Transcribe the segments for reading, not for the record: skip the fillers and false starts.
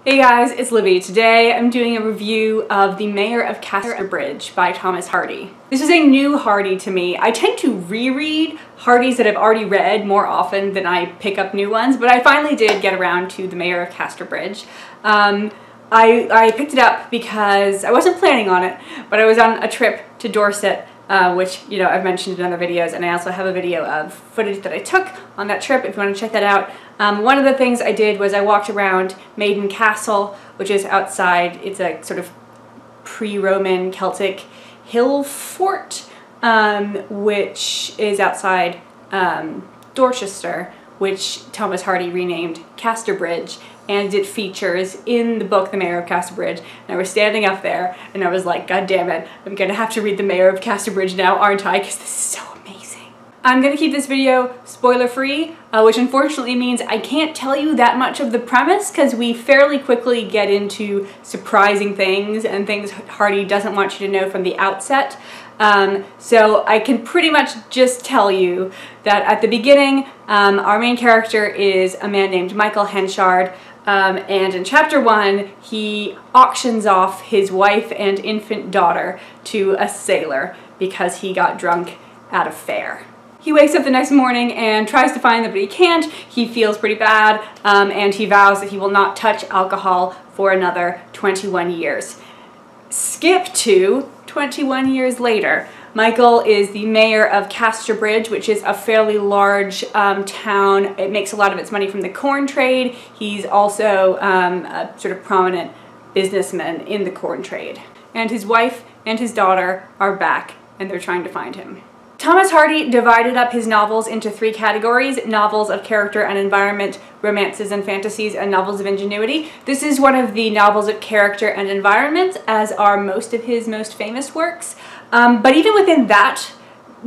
Hey guys, it's Libby. Today I'm doing a review of The Mayor of Casterbridge by Thomas Hardy. This is a new Hardy to me. I tend to reread Hardys that I've already read more often than I pick up new ones, but I finally did get around to The Mayor of Casterbridge. I picked it up because I wasn't planning on it, but I was on a trip to Dorset, which, you know, I've mentioned in other videos, and I also have a video of footage that I took on that trip if you want to check that out. One of the things I did was I walked around Maiden Castle, which is outside. It's a sort of pre-Roman Celtic hill fort, which is outside Dorchester, which Thomas Hardy renamed Casterbridge, and it features in the book The Mayor of Casterbridge. And I was standing up there and I was like, God damn it, I'm gonna have to read The Mayor of Casterbridge now, aren't I? Because this is so amazing. I'm gonna keep this video spoiler free, which unfortunately means I can't tell you that much of the premise because we fairly quickly get into surprising things and things Hardy doesn't want you to know from the outset. So I can pretty much just tell you that at the beginning, our main character is a man named Michael Henchard, and in chapter 1, he auctions off his wife and infant daughter to a sailor because he got drunk at a fair. He wakes up the next morning and tries to find them, but he can't. He feels pretty bad, and he vows that he will not touch alcohol for another 21 years. Skip to 21 years later. Michael is the mayor of Casterbridge, which is a fairly large town. It makes a lot of its money from the corn trade. He's also a sort of prominent businessman in the corn trade. And his wife and his daughter are back, and they're trying to find him. Thomas Hardy divided up his novels into 3 categories: novels of character and environment, romances and fantasies, and novels of ingenuity. This is one of the novels of character and environment, as are most of his most famous works. But even within that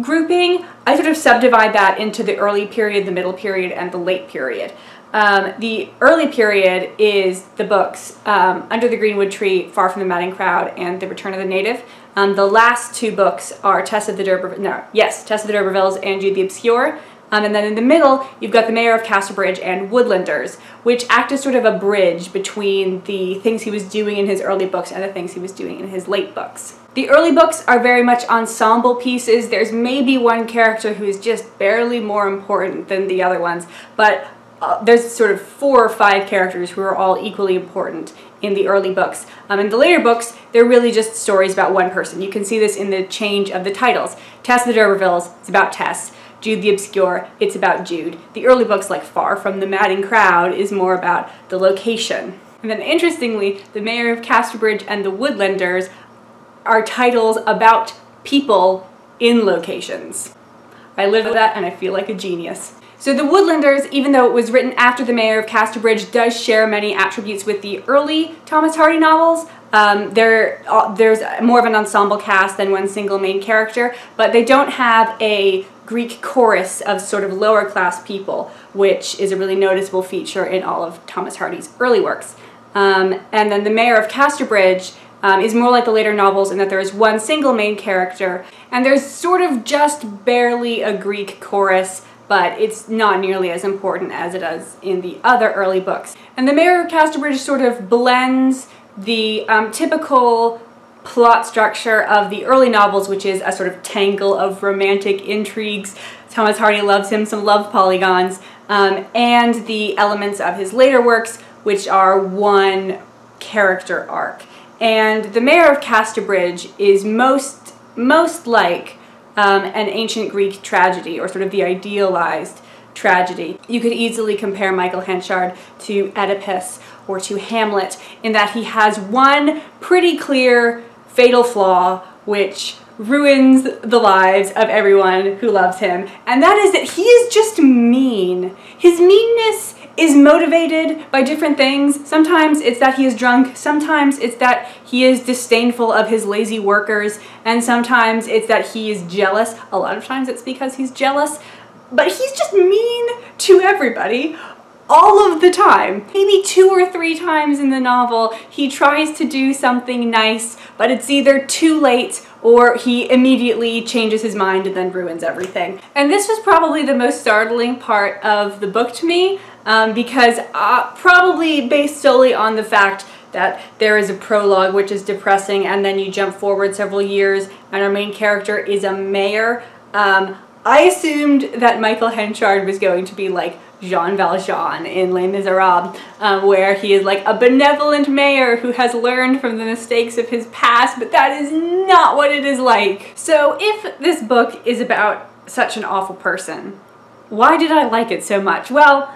grouping, I sort of subdivide that into the early period, the middle period, and the late period. The early period is the books Under the Greenwood Tree, Far from the Madding Crowd, and The Return of the Native. The last 2 books are Tess of the D'Urbervilles and Jude the Obscure. And then in the middle, you've got The Mayor of Casterbridge and Woodlanders, which act as sort of a bridge between the things he was doing in his early books and the things he was doing in his late books. The early books are very much ensemble pieces. There's maybe one character who is just barely more important than the other ones, but there's sort of 4 or 5 characters who are all equally important in the early books. In the later books, they're really just stories about one person. You can see this in the change of the titles. Tess of the D'Urbervilles, it's about Tess. Jude the Obscure, it's about Jude. The early books, like Far from the Madding Crowd, is more about the location. And then interestingly, The Mayor of Casterbridge and The Woodlanders are titles about people in locations. I live with that and I feel like a genius. So The Woodlanders, even though it was written after The Mayor of Casterbridge, does share many attributes with the early Thomas Hardy novels. There's more of an ensemble cast than one single main character, but they don't have a Greek chorus of sort of lower class people, which is a really noticeable feature in all of Thomas Hardy's early works. And then The Mayor of Casterbridge is more like the later novels in that there is one single main character, and there's sort of just barely a Greek chorus, but it's not nearly as important as it is in the other early books. And The Mayor of Casterbridge sort of blends the typical plot structure of the early novels, which is a sort of tangle of romantic intrigues. Thomas Hardy loves him some love polygons, and the elements of his later works, which are one character arc. And The Mayor of Casterbridge is most like an ancient Greek tragedy, or sort of the idealized tragedy. You could easily compare Michael Henchard to Oedipus or to Hamlet in that he has one pretty clear fatal flaw which ruins the lives of everyone who loves him, and that is that he is just mean. His meanness is motivated by different things. Sometimes it's that he is drunk, sometimes it's that he is disdainful of his lazy workers, and sometimes it's that he is jealous. A lot of times it's because he's jealous, but he's just mean to everybody all of the time. Maybe 2 or 3 times in the novel he tries to do something nice, but it's either too late or he immediately changes his mind and then ruins everything. And this was probably the most startling part of the book to me. because probably based solely on the fact that there is a prologue which is depressing, and then you jump forward several years and our main character is a mayor. I assumed that Michael Henchard was going to be like Jean Valjean in Les Miserables, where he is like a benevolent mayor who has learned from the mistakes of his past, but that is not what it is like. So if this book is about such an awful person, why did I like it so much? Well,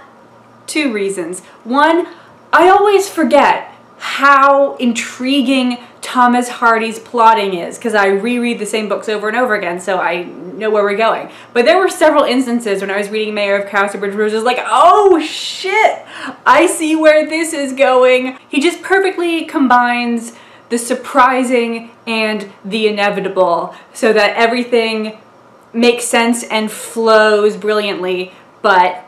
two reasons. One, I always forget how intriguing Thomas Hardy's plotting is, because I reread the same books over and over again, so I know where we're going. But there were several instances when I was reading Mayor of Casterbridge where I was just like, oh shit, I see where this is going. He just perfectly combines the surprising and the inevitable so that everything makes sense and flows brilliantly, but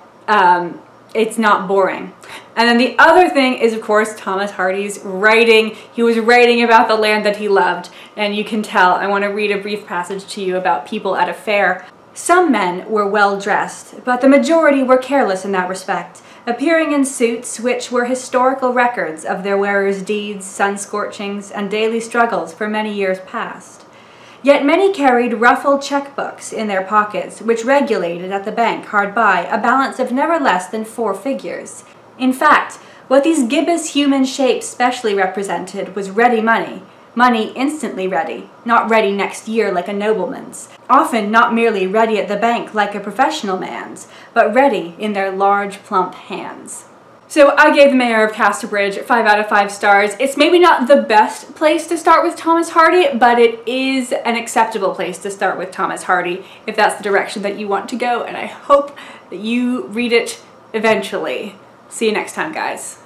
it's not boring. And then the other thing is, of course, Thomas Hardy's writing. He was writing about the land that he loved, and you can tell. I want to read a brief passage to you about people at a fair. Some men were well dressed, but the majority were careless in that respect, appearing in suits which were historical records of their wearers' deeds, sun-scorchings, and daily struggles for many years past. Yet many carried ruffled checkbooks in their pockets, which regulated at the bank hard by a balance of never less than 4 figures. In fact, what these gibbous human shapes specially represented was ready money. Money instantly ready, not ready next year like a nobleman's. Often not merely ready at the bank like a professional man's, but ready in their large, plump hands. So I gave The Mayor of Casterbridge 5 out of 5 stars. It's maybe not the best place to start with Thomas Hardy, but it is an acceptable place to start with Thomas Hardy if that's the direction that you want to go, and I hope that you read it eventually. See you next time, guys.